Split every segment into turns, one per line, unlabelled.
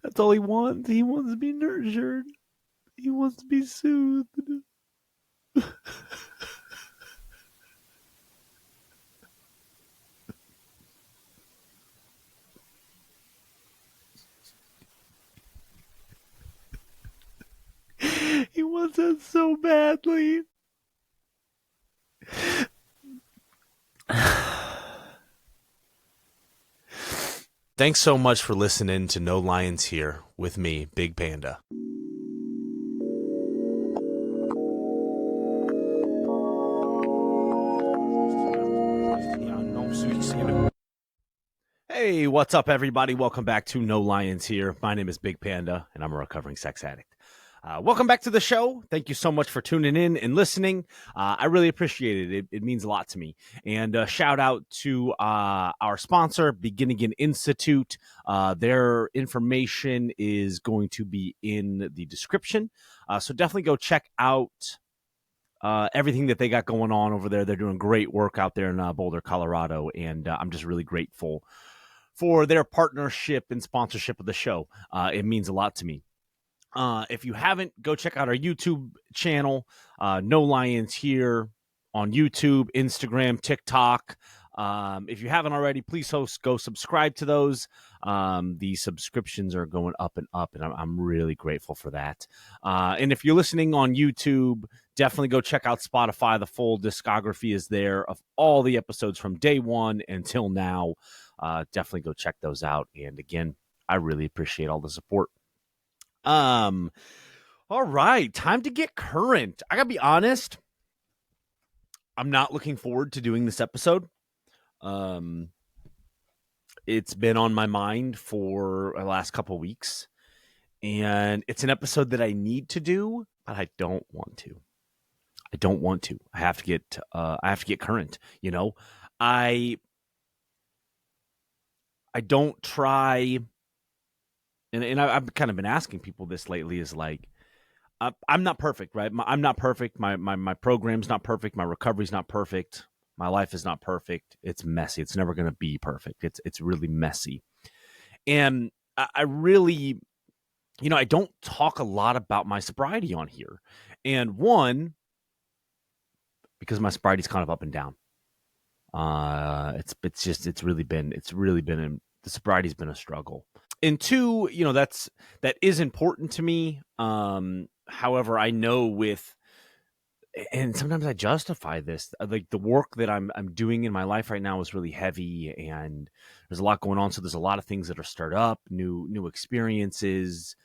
That's all he wants. He wants to be nurtured. He wants to be soothed. He wants that so badly. Thanks so much for listening to No Lions Here with me, Big Panda. Hey, what's up, everybody? Welcome back to No Lions Here. My name is Big Panda, and I'm a recovering sex addict. Welcome back to the show. Thank you so much for tuning in and listening. I really appreciate it. It means a lot to me. And shout out to our sponsor, Begin Again Institute. Their information is going to be in the description. So definitely go check out everything that they got going on over there. They're doing great work out there in Boulder, Colorado. And I'm just really grateful for their partnership and sponsorship of the show. It means a lot to me. If you haven't, go check out our YouTube channel, No Lions Here on YouTube, Instagram, TikTok. If you haven't already, please go subscribe to those. The subscriptions are going up, and I'm really grateful for that. And if you're listening on YouTube, definitely go check out Spotify. The full discography is there of all the episodes from day one until now. Definitely go check those out. And again, I really appreciate all the support. All right, time to get current. I gotta be honest, I'm not looking forward to doing this episode. It's been on my mind for the last couple weeks, and it's an episode that I need to do, but I don't want to. I have to get current. You know, I don't try. And I've kind of been asking people this lately is like, I'm not perfect, right? I'm not perfect. My program's not perfect. My recovery's not perfect. My life is not perfect. It's messy. It's never going to be perfect. It's really messy. And I really, I don't talk a lot about my sobriety on here. And one, because my sobriety's kind of up and down. It's really been the sobriety's been a struggle. And two, that is important to me. However, I know and sometimes I justify this, like the work that I'm doing in my life right now is really heavy, and there's a lot going on. So there's a lot of things that are stirred up, new experiences,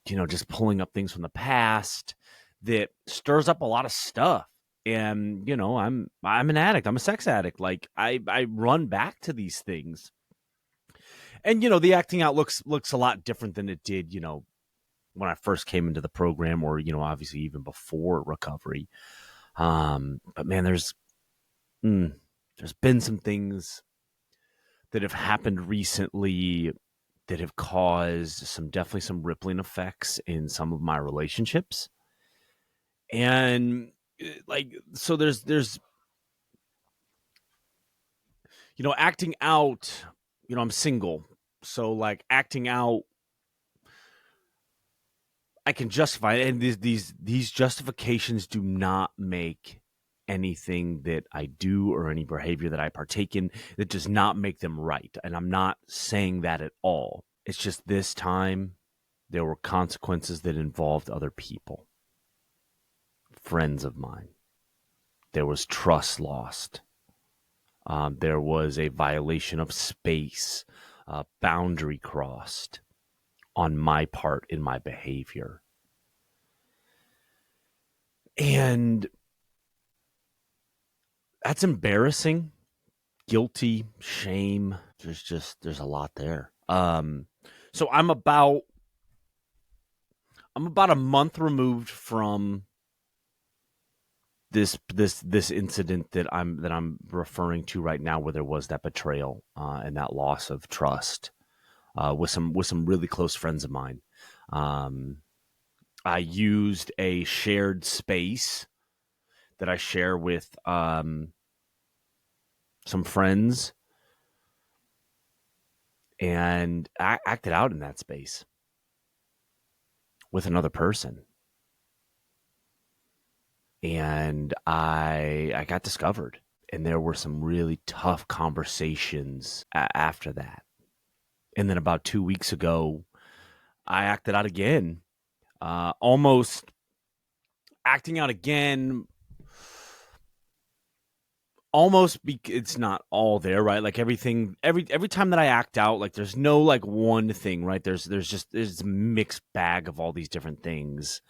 just pulling up things from the past that stirs up a lot of stuff. And I'm an addict. I'm a sex addict. Like I run back to these things. And, the acting out looks a lot different than it did, when I first came into the program, or, obviously even before recovery. But man, there's been some things that have happened recently that have caused definitely some rippling effects in some of my relationships. And so there's, acting out, I'm single. So like acting out, I can justify it, and these justifications do not make anything that I do or any behavior that I partake in, that does not make them right. And I'm not saying that at all. It's just this time there were consequences that involved other people, friends of mine. There was trust lost. There was a violation of space, boundary crossed on my part in my behavior. And that's embarrassing, guilty, shame. There's a lot there. So I'm about a month removed from this incident that I'm referring to right now, where there was that betrayal and that loss of trust with some really close friends of mine. I used a shared space that I share with some friends, and I acted out in that space with another person. And I got discovered. And there were some really tough conversations after that. And then about 2 weeks ago, I acted out again, almost acting out again. It's not all there, right? Like everything, every time that I act out, like there's no like one thing, right? There's a mixed bag of all these different things.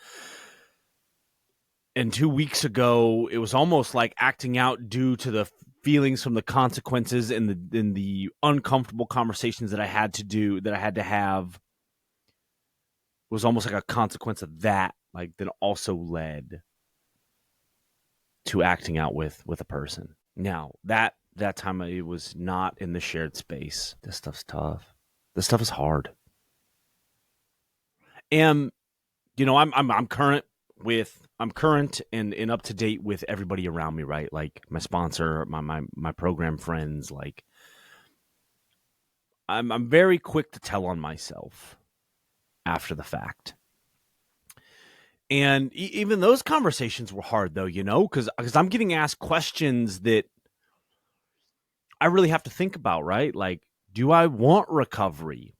And 2 weeks ago, it was almost like acting out due to the feelings from the consequences and the uncomfortable conversations that I had to have. It was almost like a consequence of that, like that also led to acting out with a person. Now, that time it was not in the shared space. This stuff's tough. This stuff is hard. And I'm current and up to date with everybody around me, right? Like my sponsor, my program friends, like I'm very quick to tell on myself after the fact. And even those conversations were hard though, because I'm getting asked questions that I really have to think about, right? Like, do I want recovery?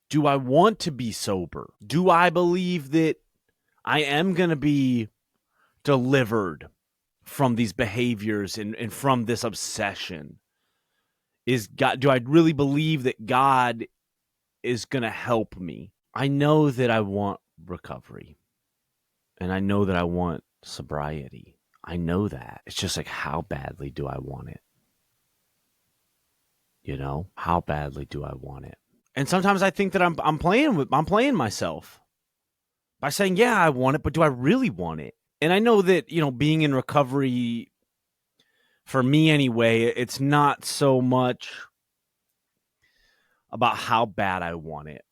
Do I want to be sober? Do I believe that I am going to be delivered from these behaviors and from this obsession? Do I really believe that God is going to help me? I know that I want recovery, and I know that I want sobriety. I know that. It's just like, how badly do I want it? How badly do I want it? And sometimes I think that I'm playing myself by saying, yeah, I want it, but do I really want it? And I know that, being in recovery, for me anyway, it's not so much about how bad I want it.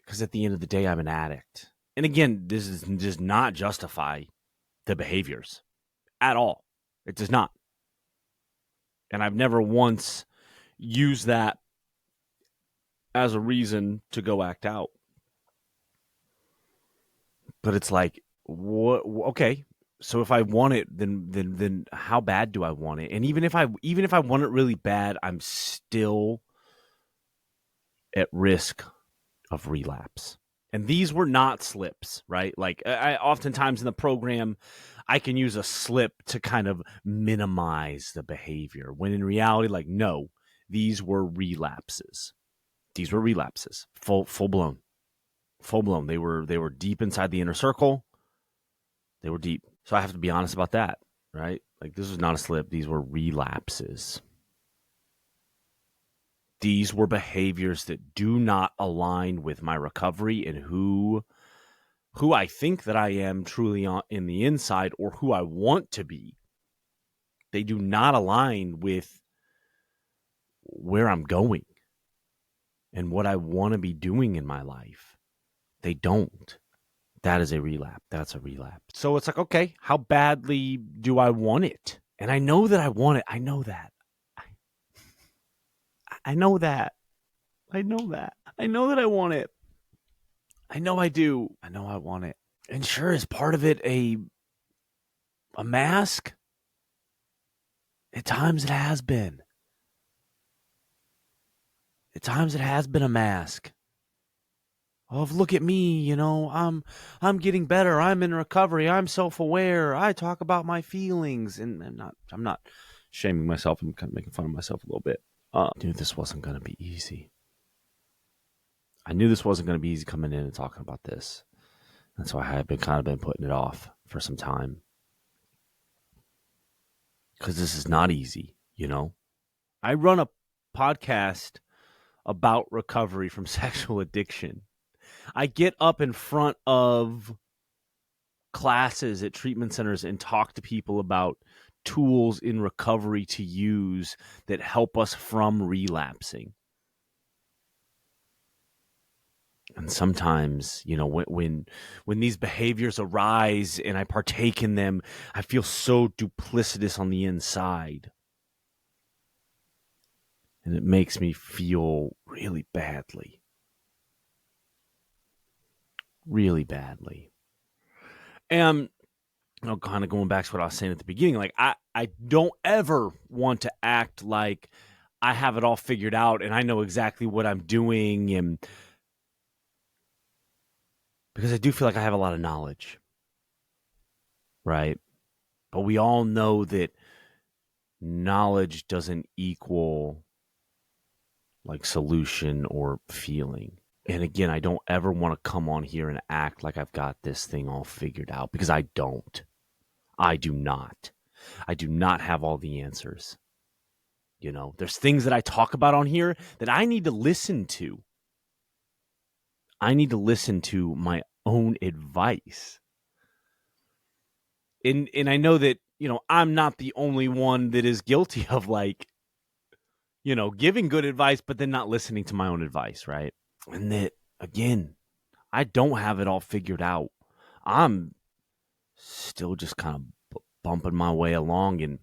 Because at the end of the day, I'm an addict. And again, this does not justify the behaviors at all. It does not. And I've never once used that as a reason to go act out. But it's like, what? Okay, so if I want it, then how bad do I want it? And even if I want it really bad, I'm still at risk of relapse. And these were not slips, right? Like I oftentimes in the program, I can use a slip to kind of minimize the behavior, when in reality, like, no, these were relapses. These were relapses, full blown. They were deep inside the inner circle. They were deep. So I have to be honest about that, right? Like, this was not a slip. These were relapses. These were behaviors that do not align with my recovery and who I think that I am truly in the inside, or who I want to be. They do not align with where I'm going and what I want to be doing in my life. They don't. That is a relapse. That's a relapse. So it's like, okay, how badly do I want it? And I know that I want it. I know that. I know that. I know that. I know that I want it. I know I do. I know I want it. And sure, is part of it a mask? At times it has been. At times it has been a mask. Of, look at me, I'm getting better. I'm in recovery. I'm self-aware. I talk about my feelings, and I'm not shaming myself. I'm kind of making fun of myself a little bit. I knew this wasn't going to be easy. I knew this wasn't going to be easy coming in and talking about this. And so I had been putting it off for some time. Because this is not easy, I run a podcast about recovery from sexual addiction. I get up in front of classes at treatment centers and talk to people about tools in recovery to use that help us from relapsing. And sometimes, when these behaviors arise and I partake in them, I feel so duplicitous on the inside. And it makes me feel really badly. Really badly. And kind of going back to what I was saying at the beginning, like I don't ever want to act like I have it all figured out and I know exactly what I'm doing, and because I do feel like I have a lot of knowledge, right? But we all know that knowledge doesn't equal like solution or feeling. And again, I don't ever want to come on here and act like I've got this thing all figured out, because I don't. I do not. I do not have all the answers. You know, there's things that I talk about on here that I need to listen to. I need to listen to my own advice. And I know that, you know, I'm not the only one that is guilty of, like, you know, giving good advice, but then not listening to my own advice, right? And that, again, I don't have it all figured out. I'm still just kind of bumping my way along, and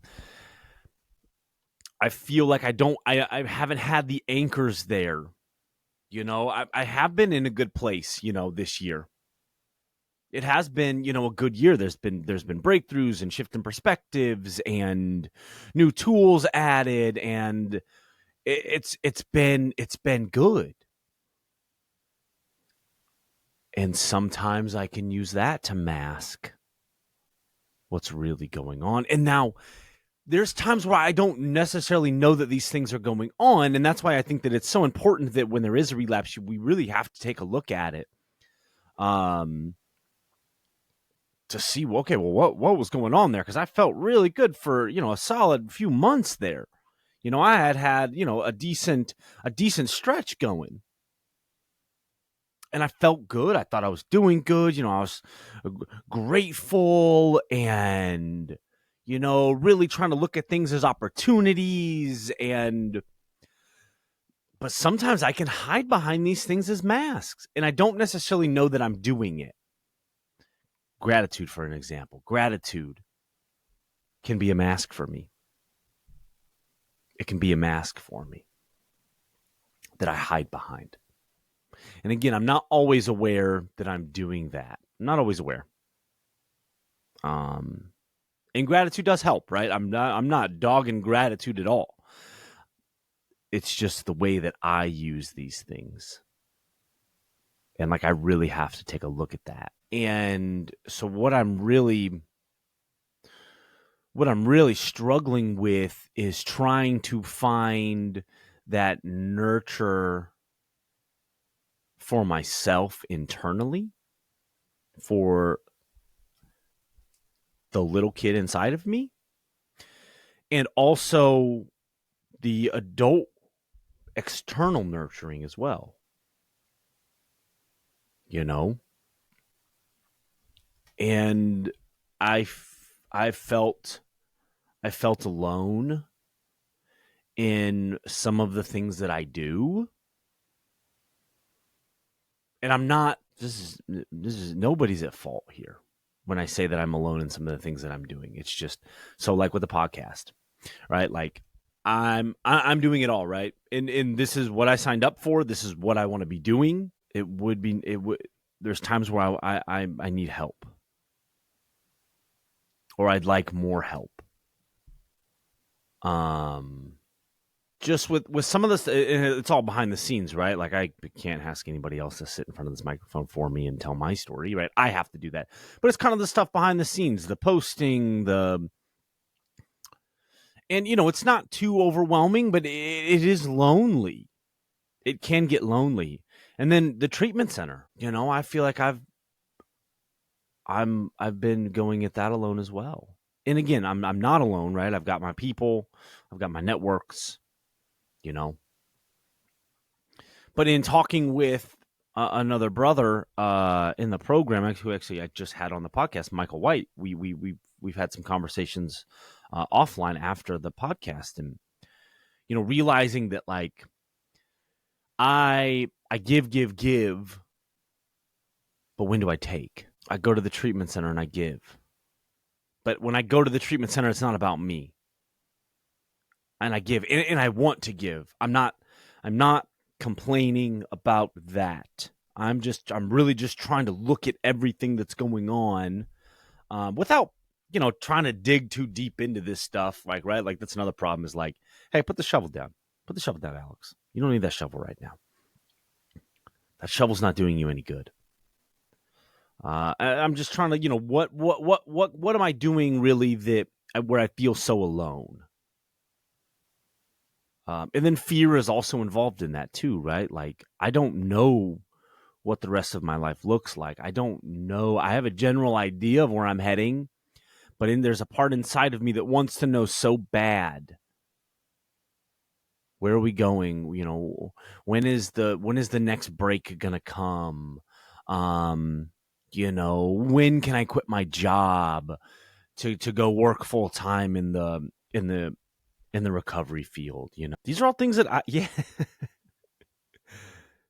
I feel like I haven't had the anchors there. You know, I have been in a good place, you know, this year. It has been, you know, a good year. There's been breakthroughs and shifting perspectives and new tools added, and it's been good. And sometimes I can use that to mask what's really going on. And now there's times where I don't necessarily know that these things are going on, and that's why I think that it's so important that when there is a relapse, we really have to take a look at it, to see, okay, well, what was going on there? Because I felt really good for, you know, a solid few months there. You know, I had, you know, a decent stretch going, and I felt good. I thought I was doing good. You know, I was grateful and, you know, really trying to look at things as opportunities. But sometimes I can hide behind these things as masks, and I don't necessarily know that I'm doing it. Gratitude, for an example. Gratitude can be a mask for me. It can be a mask for me that I hide behind. And again, I'm not always aware that I'm doing that. I'm not always aware. And gratitude does help, right? I'm not dogging gratitude at all. It's just the way that I use these things. And like, I really have to take a look at that. And so what I'm really struggling with is trying to find that nurture for myself internally, for the little kid inside of me, and also the adult external nurturing as well. You know? And I felt alone in some of the things that I do. And I'm not, this is nobody's at fault here when I say that I'm alone in some of the things that I'm doing. It's just, so like with the podcast, right? Like I'm doing it all, right? And this is what I signed up for. This is what I want to be doing. There's times where I need help, or I'd like more help. Just with some of this, it's all behind the scenes, right? Like, I can't ask anybody else to sit in front of this microphone for me and tell my story, right? I have to do that. But it's kind of the stuff behind the scenes, the posting, and, you know, it's not too overwhelming, but it is lonely. It can get lonely. And then the treatment center, you know, I feel like I've been going at that alone as well. And again, I'm not alone, right? I've got my people, I've got my networks, you know. But in talking with another brother in the program, who actually I just had on the podcast, Michael White, we've had some conversations offline after the podcast, and, you know, realizing that, like, I give, but when do I take? I go to the treatment center and I give. But when I go to the treatment center, it's not about me. and I give, and I want to give. I'm not complaining about that. I'm really just trying to look at everything that's going on, without, trying to dig too deep into this stuff. Like, right. Like, that's another problem is like, hey, put the shovel down, Alex. You don't need that shovel right now. That shovel's not doing you any good. I'm just trying to, what am I doing really where I feel so alone? And then fear is also involved in that too, right? Like, I don't know what the rest of my life looks like. I don't know. I have a general idea of where I'm heading, but there's a part inside of me that wants to know so bad. Where are we going? When is the next break gonna come? When can I quit my job to go work full time in the recovery field? These are all things that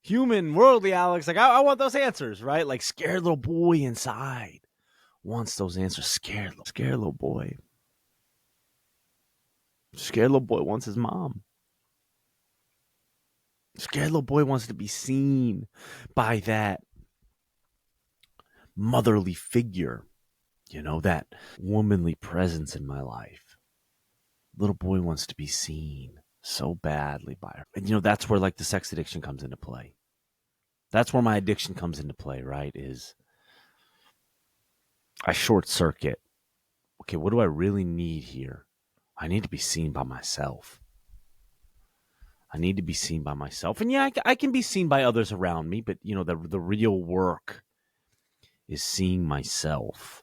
human, worldly Alex. Like, I want those answers, right? Like, scared little boy inside wants those answers. Scared little boy. Scared little boy wants his mom. Scared little boy wants to be seen by that motherly figure, that womanly presence in my life. Little boy wants to be seen so badly by her. And, that's where, like, the sex addiction comes into play. That's where my addiction comes into play, right? Is I short circuit. Okay, what do I really need here? I need to be seen by myself. And yeah, I can be seen by others around me, but, the real work is seeing myself.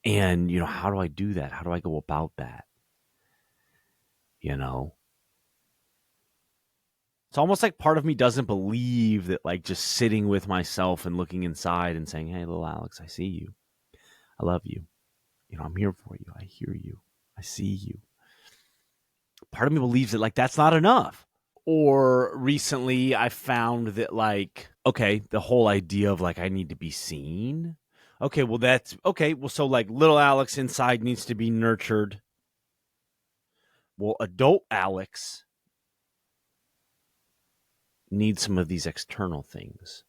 And, how do I do that? How do I go about that? It's almost like part of me doesn't believe that, like, just sitting with myself and looking inside and saying, hey, little Alex, I see you. I love you. I'm here for you. I hear you. I see you. Part of me believes that, like, that's not enough. Or recently I found that, like, okay, the whole idea of, like, I need to be seen. Okay, well, that's okay. Well, so, like, little Alex inside needs to be nurtured. Well, adult Alex needs some of these external things.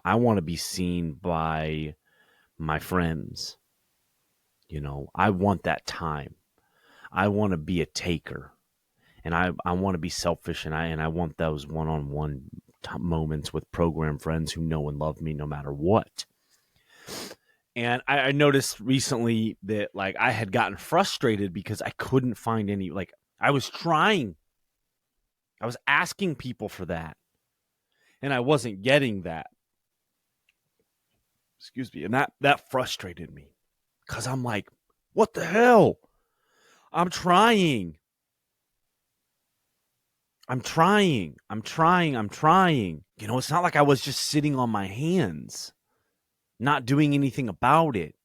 I want to be seen by my friends. I want that time. I want to be a taker. And I want to be selfish, and I want those one-on-one moments with program friends who know and love me no matter what. And I noticed recently that, like, I had gotten frustrated because I couldn't find any, like, I was trying. I was asking people for that, and I wasn't getting that. Excuse me. And that frustrated me because I'm like, what the hell? I'm trying. It's not like I was just sitting on my hands, not doing anything about it.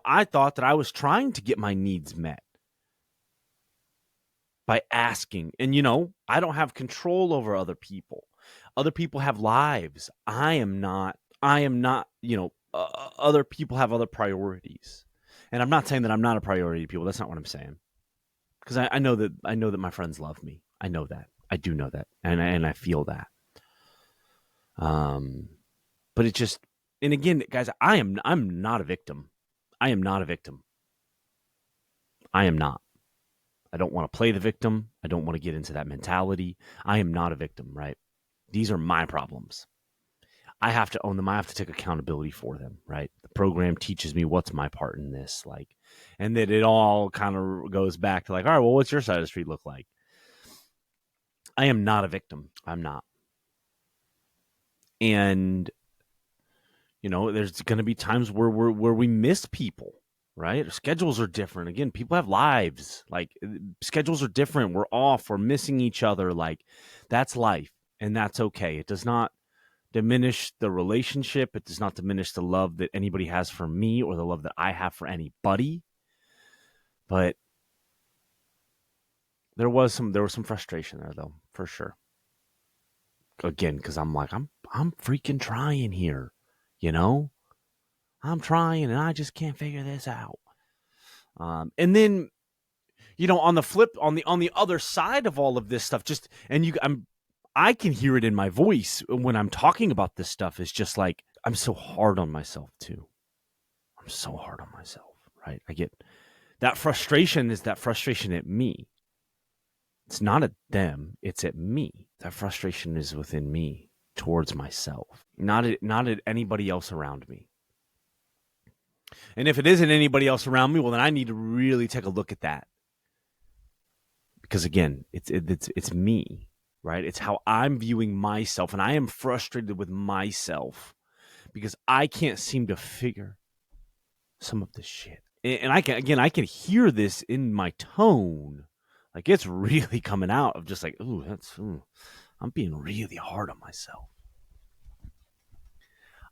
I thought that I was trying to get my needs met by asking. And, I don't have control over other people. Other people have lives. I am not, other people have other priorities. And I'm not saying that I'm not a priority to people. That's not what I'm saying. Because I know that my friends love me. I know that. I do know that. And I feel that. But it just, and again, guys, I'm not a victim. I am not a victim. I am not. I don't want to play the victim. I don't want to get into that mentality. I am not a victim, right? These are my problems. I have to own them. I have to take accountability for them, right? The program teaches me what's my part in this, like, and that it all kind of goes back to, like, all right, well, what's your side of the street look like? I am not a victim. I'm not. And, there's going to be times where we miss people, right? Our schedules are different. Again, people have lives. Like, schedules are different. We're off. We're missing each other. Like, that's life, and that's okay. It does not diminish the relationship. It does not diminish the love that anybody has for me or the love that I have for anybody. But there was some frustration there, though, for sure. Again, because I'm like, I'm freaking trying here, I'm trying, and I just can't figure this out. And then, On the flip, on the other side of all of this stuff, I can hear it in my voice when I'm talking about this stuff. It's just like, I'm so hard on myself too. I'm so hard on myself, right? I get that frustration is that frustration at me. It's not at them, it's at me. That frustration is within me towards myself, not at anybody else around me. And if it isn't anybody else around me, well, then I need to really take a look at that. Because again, it's me, right? It's how I'm viewing myself, and I am frustrated with myself because I can't seem to figure some of this shit. And I can hear this in my tone. Like, it's really coming out of just like, I'm being really hard on myself.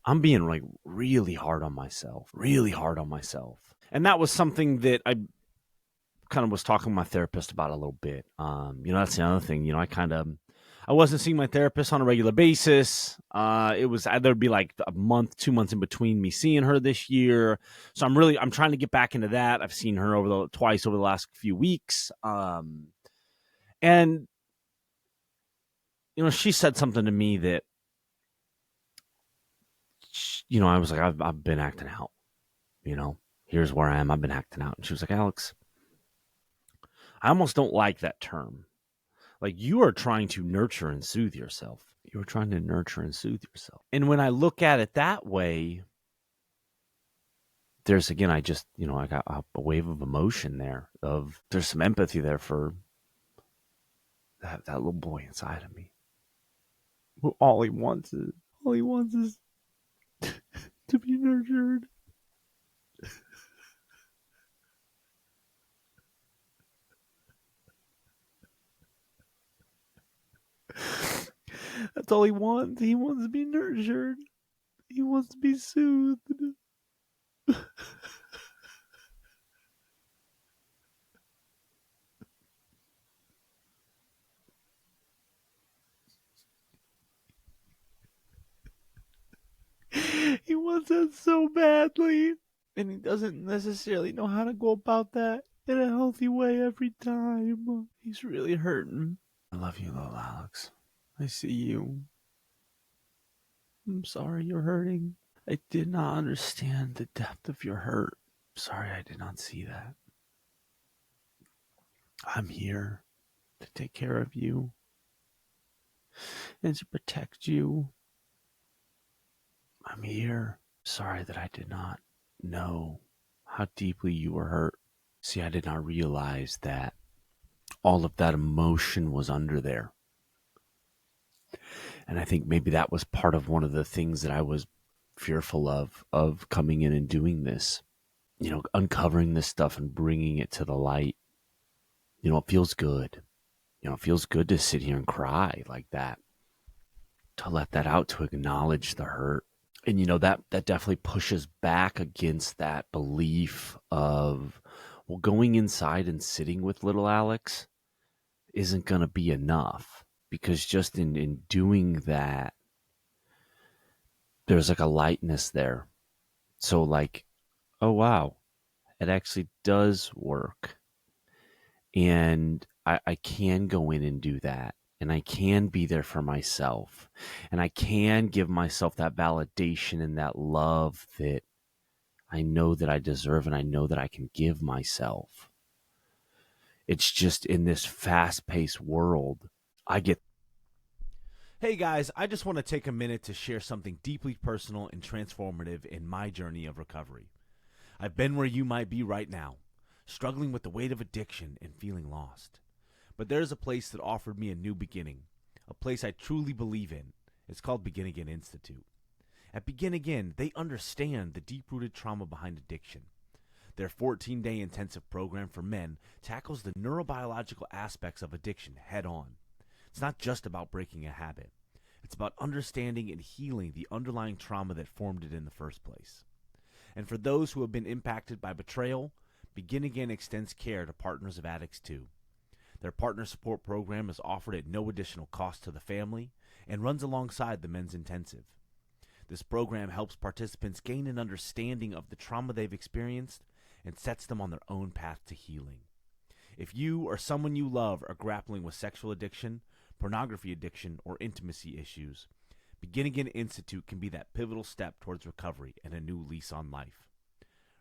I'm being like really hard on myself. And that was something that I kind of was talking to my therapist about a little bit. That's the other thing. I wasn't seeing my therapist on a regular basis. There'd be like a month, 2 months in between me seeing her this year. So I'm trying to get back into that. I've seen her twice over the last few weeks. And she said something to me that, I was like, I've been acting out, here's where I am. I've been acting out. And she was like, Alex, I almost don't like that term. Like, you are trying to nurture and soothe yourself. You're trying to nurture and soothe yourself. And when I look at it that way, there's, again, I got a wave of emotion there. There's some empathy there for that little boy inside of me. Who all he wants is to be nurtured. That's all he wants. He wants to be nurtured. He wants to be soothed. He wants that so badly. And he doesn't necessarily know how to go about that in a healthy way every time. He's really hurting. I love you, little Alex. I see you. I'm sorry you're hurting. I did not understand the depth of your hurt. Sorry I did not see that. I'm here to take care of you and to protect you. I'm here. Sorry that I did not know how deeply you were hurt. See, I did not realize that all of that emotion was under there. And I think maybe that was part of one of the things that I was fearful of coming in and doing this, uncovering this stuff and bringing it to the light. It feels good. It feels good to sit here and cry like that, to let that out, to acknowledge the hurt. And, that definitely pushes back against that belief of, well, going inside and sitting with little Alex isn't going to be enough. Because just in doing that, there's like a lightness there. So like, oh, wow, it actually does work. And I can go in and do that. And I can be there for myself. And I can give myself that validation and that love that I know that I deserve and I know that I can give myself. It's just in this fast-paced world, I get... Hey guys, I just want to take a minute to share something deeply personal and transformative in my journey of recovery. I've been where you might be right now, struggling with the weight of addiction and feeling lost. But there's a place that offered me a new beginning, a place I truly believe in. It's called Begin Again Institute. At Begin Again, they understand the deep-rooted trauma behind addiction. Their 14-day intensive program for men tackles the neurobiological aspects of addiction head-on. It's not just about breaking a habit. It's about understanding and healing the underlying trauma that formed it in the first place. And for those who have been impacted by betrayal, Begin Again extends care to partners of addicts too. Their partner support program is offered at no additional cost to the family and runs alongside the men's intensive. This program helps participants gain an understanding of the trauma they've experienced and sets them on their own path to healing. If you or someone you love are grappling with sexual addiction, pornography addiction, or intimacy issues, Begin Again Institute can be that pivotal step towards recovery and a new lease on life.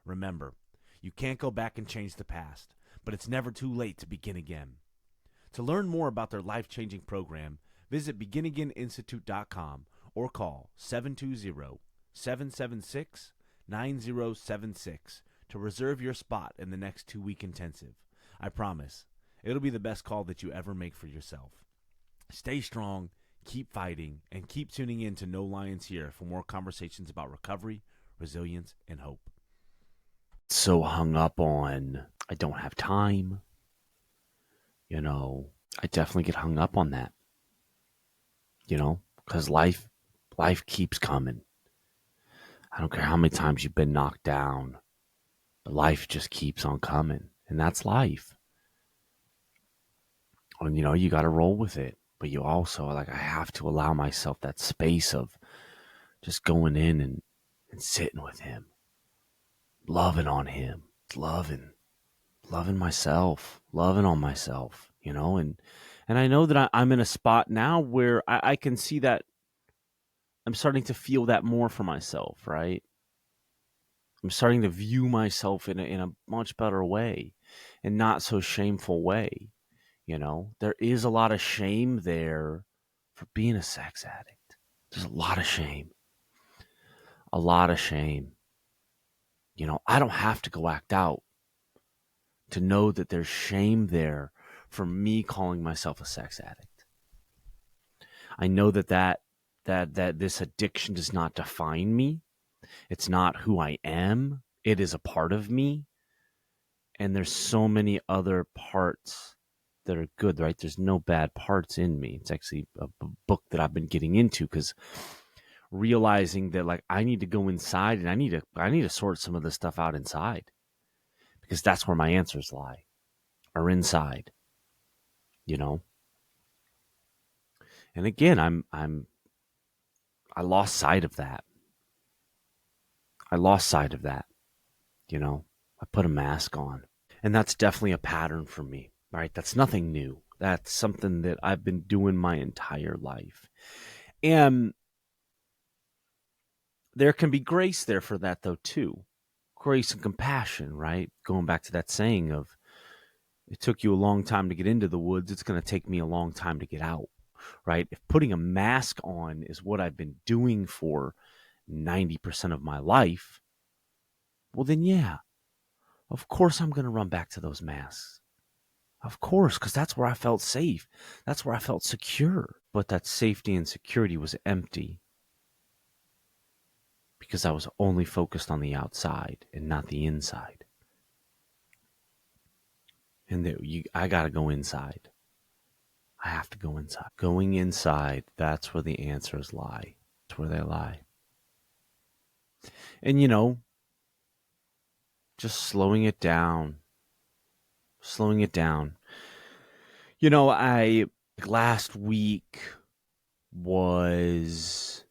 Remember, you can't go back and change the past, but it's never too late to begin again. To learn more about their life-changing program, visit beginagaininstitute.com or call 720-776-9076 to reserve your spot in the next 2-week intensive. I promise, it'll be the best call that you ever make for yourself. Stay strong, keep fighting, and keep tuning in to No Lions Here for more conversations about recovery, resilience, and hope. So hung up on, I don't have time. I definitely get hung up on that, because life keeps coming. I don't care how many times you've been knocked down, but life just keeps on coming, and that's life. And, you got to roll with it, but you also, I have to allow myself that space of just going in and sitting with him, loving on him, loving myself, loving on myself, and I know that I'm in a spot now where I can see that I'm starting to feel that more for myself, right? I'm starting to view myself in a much better way and not so shameful way. There is a lot of shame there for being a sex addict. There's a lot of shame. A lot of shame. I don't have to go act out to know that there's shame there for me calling myself a sex addict. I know that this addiction does not define me. It's not who I am. It is a part of me. And there's so many other parts that are good, right? There's no bad parts in me. It's actually a book that I've been getting into because realizing that I need to go inside and I need to sort some of this stuff out inside because that's where my answers lie, are inside, And again, I lost sight of that. I put a mask on. And that's definitely a pattern for me, right? That's nothing new. That's something that I've been doing my entire life. And there can be grace there for that, though, too. Grace and compassion, right? Going back to that saying of, it took you a long time to get into the woods, it's going to take me a long time to get out, right? If putting a mask on is what I've been doing for 90% of my life, well, then, yeah, of course I'm going to run back to those masks. Of course, because that's where I felt safe. That's where I felt secure. But that safety and security was empty because I was only focused on the outside and not the inside. And I got to go inside. I have to go inside. Going inside, that's where the answers lie. That's where they lie. And, just slowing it down. I last week was,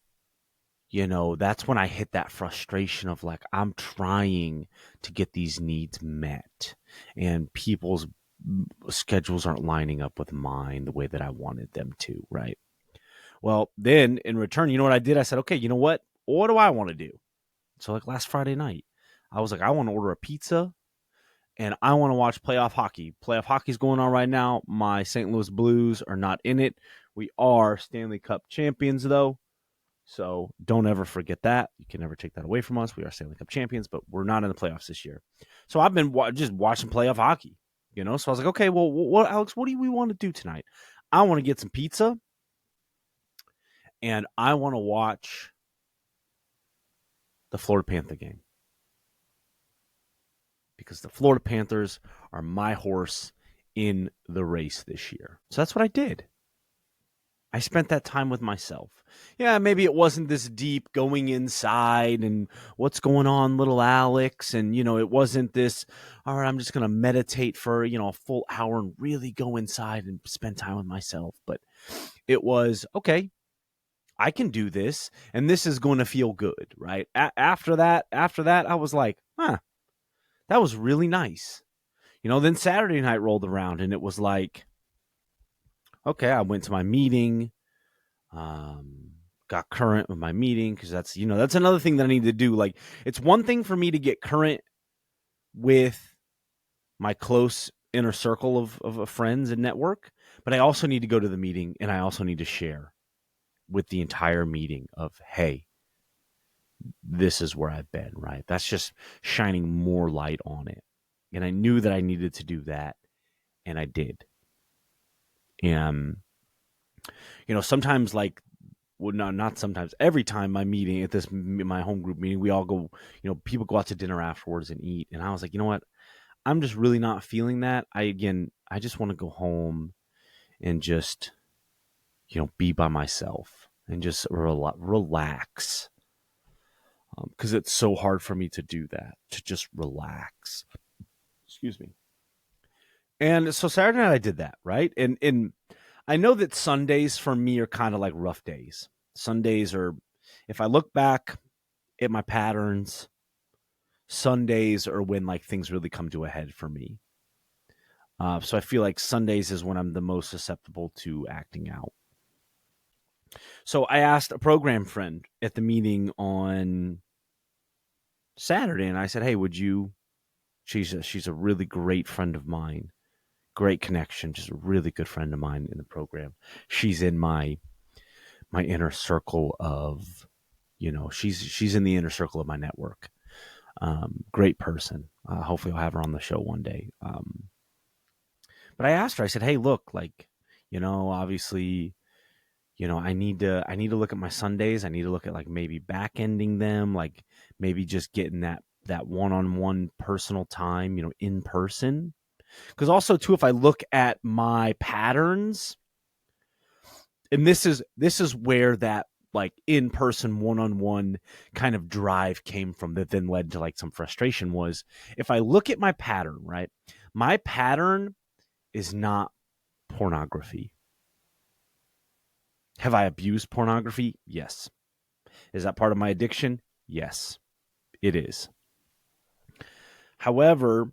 that's when I hit that frustration of I'm trying to get these needs met and people's schedules aren't lining up with mine the way that I wanted them to, right? Well, then in return, you know what I did? I said, okay, you know what? What do I want to do? So last Friday night, I was I want to order a pizza and I want to watch playoff hockey. Playoff hockey's going on right now. My St. Louis Blues are not in it. We are Stanley Cup champions, though. So don't ever forget that. You can never take that away from us. We are Stanley Cup champions, but we're not in the playoffs this year. So I've been just watching playoff hockey, So I was okay, well, what, Alex, what do we want to do tonight? I want to get some pizza, and I want to watch the Florida Panther game. Because the Florida Panthers are my horse in the race this year. So that's what I did. I spent that time with myself. Yeah, maybe it wasn't this deep going inside and what's going on, little Alex. And, it wasn't this, all right, I'm just going to meditate for, a full hour and really go inside and spend time with myself. But it was, okay, I can do this. And this is going to feel good, right? After that, I was like, that was really nice. Then Saturday night rolled around and it was like, okay, I went to my meeting, got current with my meeting because that's another thing that I need to do. Like, it's one thing for me to get current with my close inner circle of friends and network, but I also need to go to the meeting and I also need to share with the entire meeting of, hey, this is where I've been, right? That's just shining more light on it. And I knew that I needed to do that, and I did. And, sometimes not sometimes, every time my meeting at my home group meeting, we all go, people go out to dinner afterwards and eat. And I was like, you know what? I'm just really not feeling that. I just want to go home and just, be by myself and just relax. Because it's so hard for me to do that, to just relax. Excuse me. And so Saturday night I did that, right? And I know that Sundays for me are kind of like rough days. Sundays are, if I look back at my patterns, Sundays are when like things really come to a head for me. So I feel like Sundays is when I'm the most susceptible to acting out. So I asked a program friend at the meeting on Saturday, and I said, "Hey, would you?" She's a really great friend of mine, great connection, just a really good friend of mine in the program. She's in my inner circle of, she's in the inner circle of my network. Great person. Hopefully, I'll have her on the show one day. But I asked her. I said, "Hey, look, like, obviously." I need to look at my Sundays. I need to look at like maybe back ending them, like maybe just getting that one-on-one personal time, in person. Because also too, if I look at my patterns, and this is where that like in-person one-on-one kind of drive came from, that then led to like some frustration, was if I look at my pattern, right? My pattern is not pornography. Have I abused pornography? Yes. Is that part of my addiction? Yes, it is. However,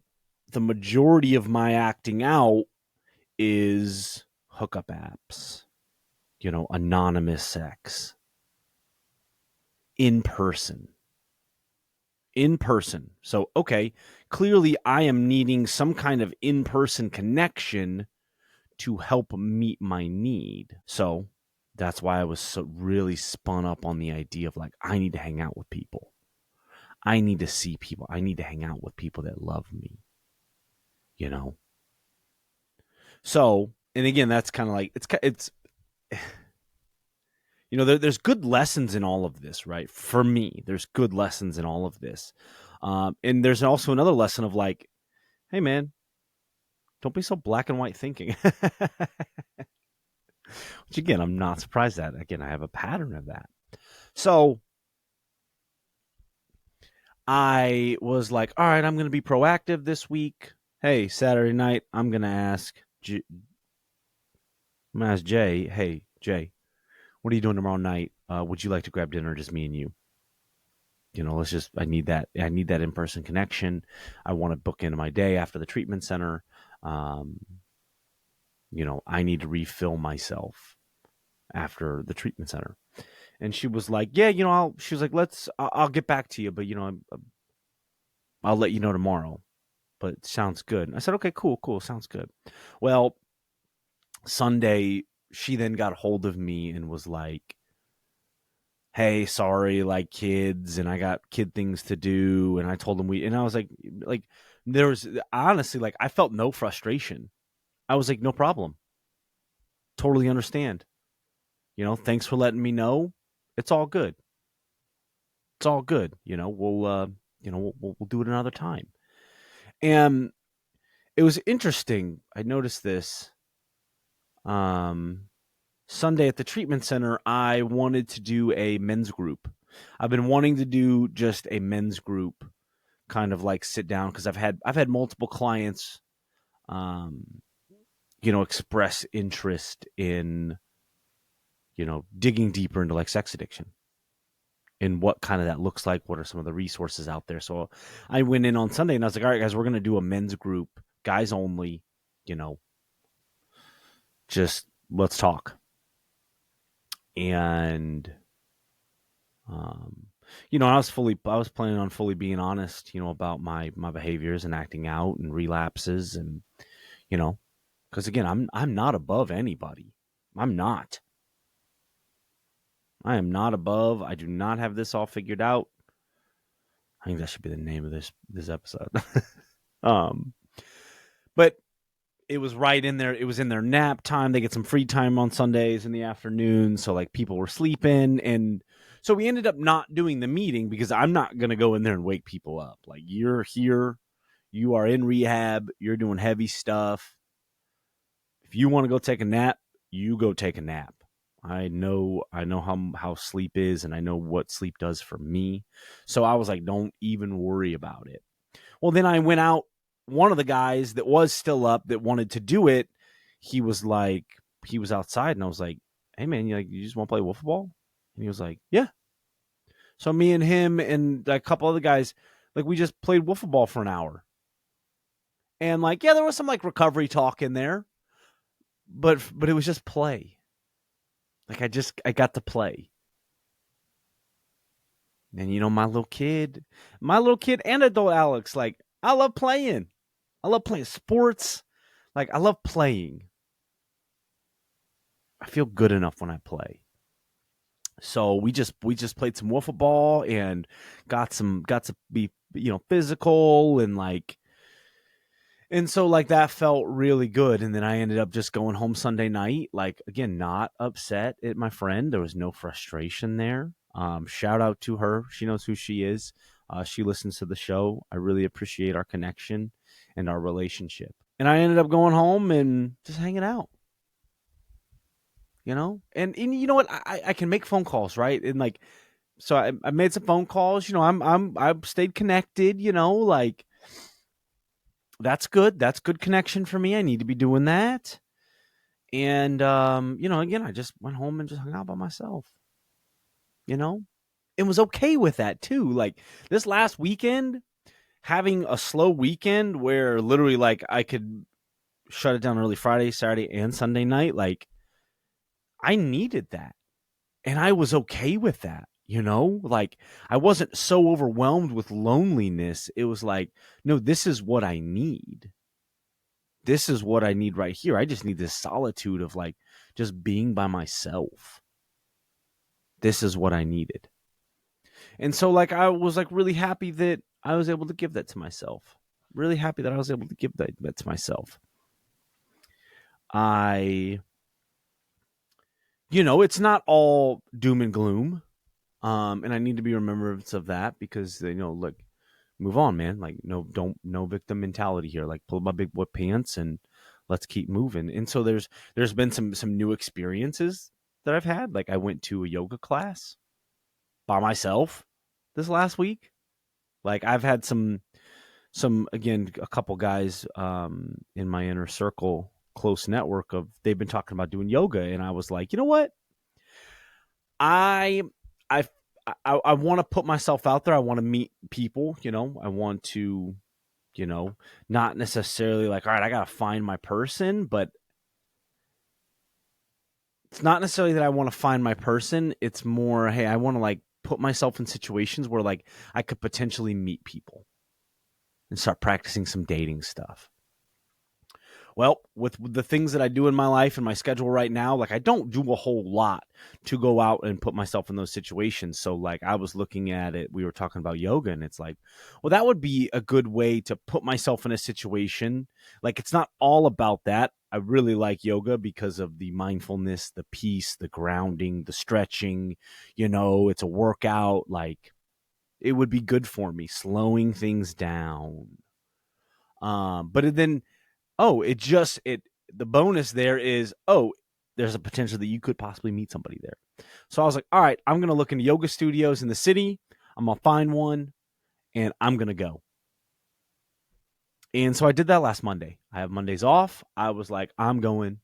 the majority of my acting out is hookup apps, anonymous sex, in person. So, okay, clearly I am needing some kind of in-person connection to help meet my need. So that's why I was so really spun up on the idea of like, I need to hang out with people. I need to see people. I need to hang out with people that love me, So, and again, that's kind of like, it's, there's good lessons in all of this, right? For me, there's good lessons in all of this. And there's also another lesson of like, hey man, don't be so black and white thinking. Which again, I'm not surprised at. Again, I have a pattern of that. So I was like, all right, I'm going to be proactive this week. Hey, Saturday night, I'm going to ask Jay, hey, Jay, what are you doing tomorrow night? Would you like to grab dinner, just me and you? I need that in-person connection. I want to book into my day after the treatment center. I need to refill myself after the treatment center. And she was like, yeah, she was like, I'll get back to you, but I'll let you know tomorrow, but it sounds good. And I said, okay, cool. Sounds good. Well, Sunday, she then got a hold of me and was like, hey, sorry, like kids, and I got kid things to do. And I told them and I was like, there was honestly, like, I felt no frustration. I was like, no problem. Totally understand. Thanks for letting me know. It's all good. It's all good. We'll do it another time. And it was interesting. I noticed this. Sunday at the treatment center, I wanted to do a men's group. I've been wanting to do just a men's group, kind of like sit down, because I've had multiple clients, express interest in, digging deeper into like sex addiction and what kind of that looks like. What are some of the resources out there? So I went in on Sunday and I was like, all right, guys, we're going to do a men's group guys only, you know, just let's talk. And, um, I was planning on fully being honest, about my behaviors and acting out and relapses and, you know, because again, I'm not above anybody. I'm not. I am not above. I do not have this all figured out. I think that should be the name of this episode. um, but it was right in there. It was in their nap time. They get some free time on Sundays in the afternoon. So like people were sleeping. And so we ended up not doing the meeting because I'm not going to go in there and wake people up. Like, you're here, you are in rehab, you're doing heavy stuff. If you want to go take a nap, you go take a nap. I know how sleep is, and I know what sleep does for me. So I was like, don't even worry about it. Well, then I went out. One of the guys that was still up that wanted to do it, he was outside, and I was like, hey man, you just want to play wiffle ball? And he was like, yeah. So me and him and a couple other guys, like, we just played wiffle ball for an hour. And like, yeah, there was some like recovery talk in there, but it was just play. Like, I got to play. And my little kid and adult Alex, like, I love playing. I love playing sports. Like, I love playing. I feel good enough when I play. So we just played some wiffle ball and got to be, physical and like, and so like that felt really good. And then I ended up just going home Sunday night, like, again, not upset at my friend. There was no frustration there. Shout out to her. She knows who she is. She listens to the show. I really appreciate our connection and our relationship. And I ended up going home and just hanging out. And you know what? I can make phone calls, right? And like, so I made some phone calls. I've stayed connected. Like, that's good. That's good connection for me. I need to be doing that. And again, I just went home and just hung out by myself. It was okay with that too. Like, this last weekend, having a slow weekend where literally like I could shut it down early Friday, Saturday, and Sunday night. Like, I needed that. And I was okay with that, like, I wasn't so overwhelmed with loneliness. It was like, no, this is what I need. This is what I need right here. I just need this solitude of like just being by myself. This is what I needed. And so like, I was like really happy that I was able to give that to myself. Really happy that I was able to give that to myself. It's not all doom and gloom. And I need to be remembrance of that because, look, move on, man. Like, no victim mentality here. Like, pull up my big boy pants and let's keep moving. And so there's been some new experiences that I've had. Like, I went to a yoga class by myself this last week. Like, I've had some again, a couple guys in my inner circle, close network of, they've been talking about doing yoga, and I was like, you know what? I want to put myself out there. I want to meet people, I want to, not necessarily like, all right, I got to find my person, but it's not necessarily that I want to find my person. It's more, hey, I want to like put myself in situations where like I could potentially meet people and start practicing some dating stuff. Well, with the things that I do in my life and my schedule right now, like, I don't do a whole lot to go out and put myself in those situations. So like, I was looking at it, we were talking about yoga, and it's like, well, that would be a good way to put myself in a situation. Like, it's not all about that. I really like yoga because of the mindfulness, the peace, the grounding, the stretching, it's a workout. Like, it would be good for me, slowing things down. But then, the bonus there is, there's a potential that you could possibly meet somebody there. So I was like, all right, I'm going to look into yoga studios in the city. I'm going to find one and I'm going to go. And so I did that last Monday. I have Mondays off. I was like, I'm going.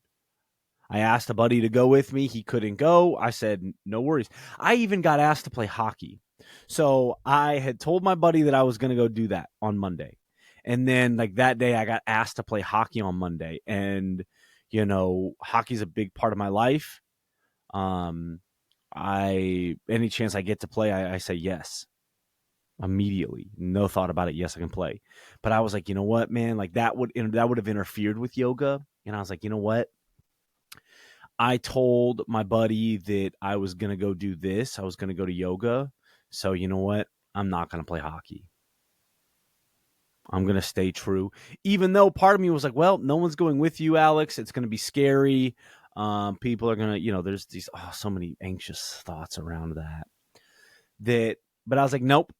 I asked a buddy to go with me. He couldn't go. I said, no worries. I even got asked to play hockey. So I had told my buddy that I was going to go do that on Monday. And then like that day I got asked to play hockey on Monday, and hockey's a big part of my life. Any chance I get to play, I say yes immediately. No thought about it. Yes, I can play. But I was like, you know what, man, like that would have interfered with yoga. And I was like, you know what? I told my buddy that I was going to go do this. I was going to go to yoga. So you know what? I'm not going to play hockey. I'm going to stay true. Even though part of me was like, well, no one's going with you, Alex. It's going to be scary. People are going to, there's these, so many anxious thoughts around but I was like, nope.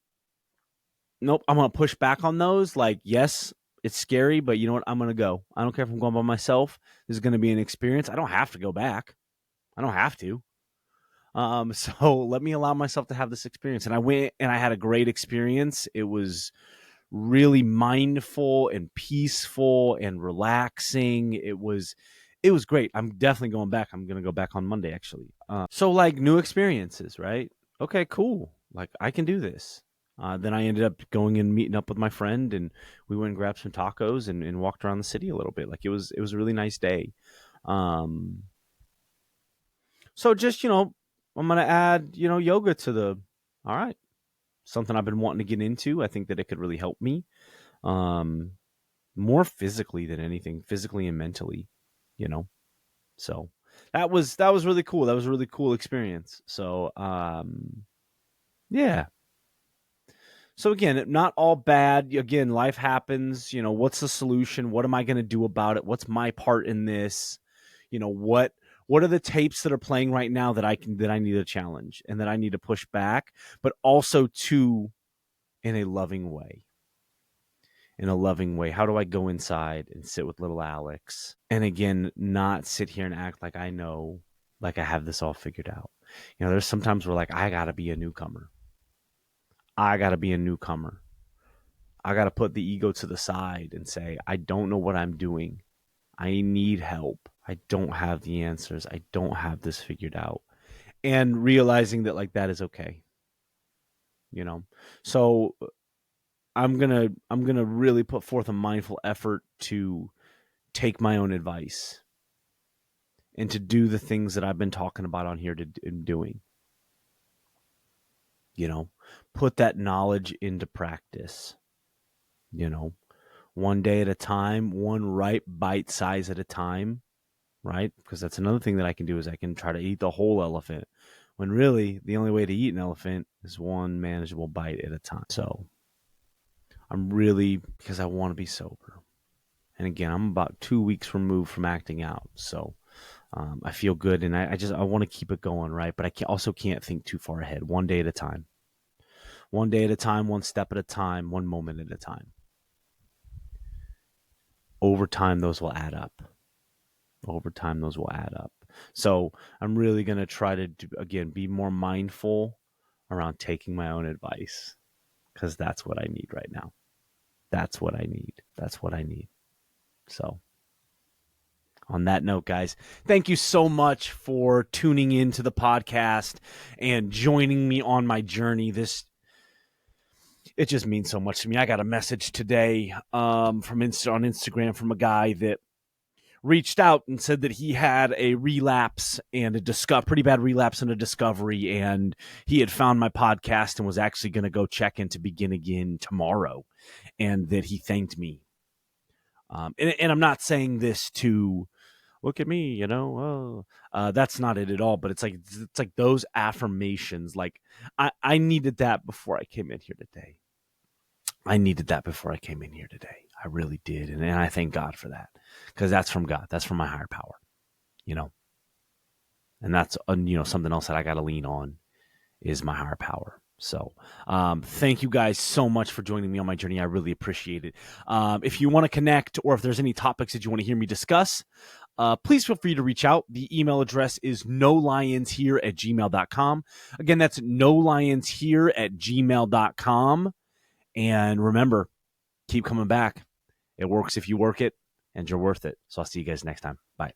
I'm going to push back on those. Like, yes, it's scary, but you know what? I'm going to go. I don't care if I'm going by myself. This is going to be an experience. I don't have to go back. I don't have to. So let me allow myself to have this experience. And I went and I had a great experience. It was really mindful and peaceful and relaxing. It was great. I'm definitely going back. I'm going to go back on Monday, actually. So like new experiences, right? Okay, cool. Like I can do this. Then I ended up going and meeting up with my friend, and we went and grabbed some tacos and walked around the city a little bit. Like it was a really nice day. So just, I'm going to add, yoga to all right, something I've been wanting to get into. I think that it could really help me, more physically than anything, physically and mentally, so that was really cool. That was a really cool experience. So, yeah. So again, not all bad. Again, life happens. What's the solution? What am I going to do about it? What's my part in this? What are the tapes that are playing right now that I need to challenge and that I need to push back, but also in a loving way. In a loving way. How do I go inside and sit with little Alex? And again, not sit here and act like I know, like I have this all figured out. There's sometimes where like I gotta be a newcomer. I got to put the ego to the side and say, I don't know what I'm doing. I need help. I don't have the answers. I don't have this figured out. And realizing that like that is okay. So I'm going to really put forth a mindful effort to take my own advice and to do the things that I've been talking about on here doing. Put that knowledge into practice. One day at a time, one ripe bite size at a time, right? Because that's another thing that I can do is I can try to eat the whole elephant when really the only way to eat an elephant is one manageable bite at a time. So because I want to be sober. And again, I'm about 2 weeks removed from acting out. So I feel good, and I want to keep it going, right? But I also can't think too far ahead. One day at a time. One day at a time, one step at a time, one moment at a time. Over time, those will add up. So I'm really going to try to, be more mindful around taking my own advice, because that's what I need right now. That's what I need. So on that note, guys, thank you so much for tuning into the podcast and joining me on my journey. It just means so much to me. I got a message today on Instagram from a guy that reached out and said that he had a relapse and pretty bad relapse and a discovery, and he had found my podcast and was actually going to go check in to begin again tomorrow, and that he thanked me. And I'm not saying this to look at me, that's not it at all. But it's like those affirmations. Like I needed that before I came in here today. I really did. And I thank God for that, because that's from God. That's from my higher power, and that's, something else that I got to lean on is my higher power. So thank you guys so much for joining me on my journey. I really appreciate it. If you want to connect, or if there's any topics that you want to hear me discuss, please feel free to reach out. The email address is nolionshere@gmail.com. Again, that's nolionshere@gmail.com. And remember, keep coming back. It works if you work it, and you're worth it. So I'll see you guys next time. Bye.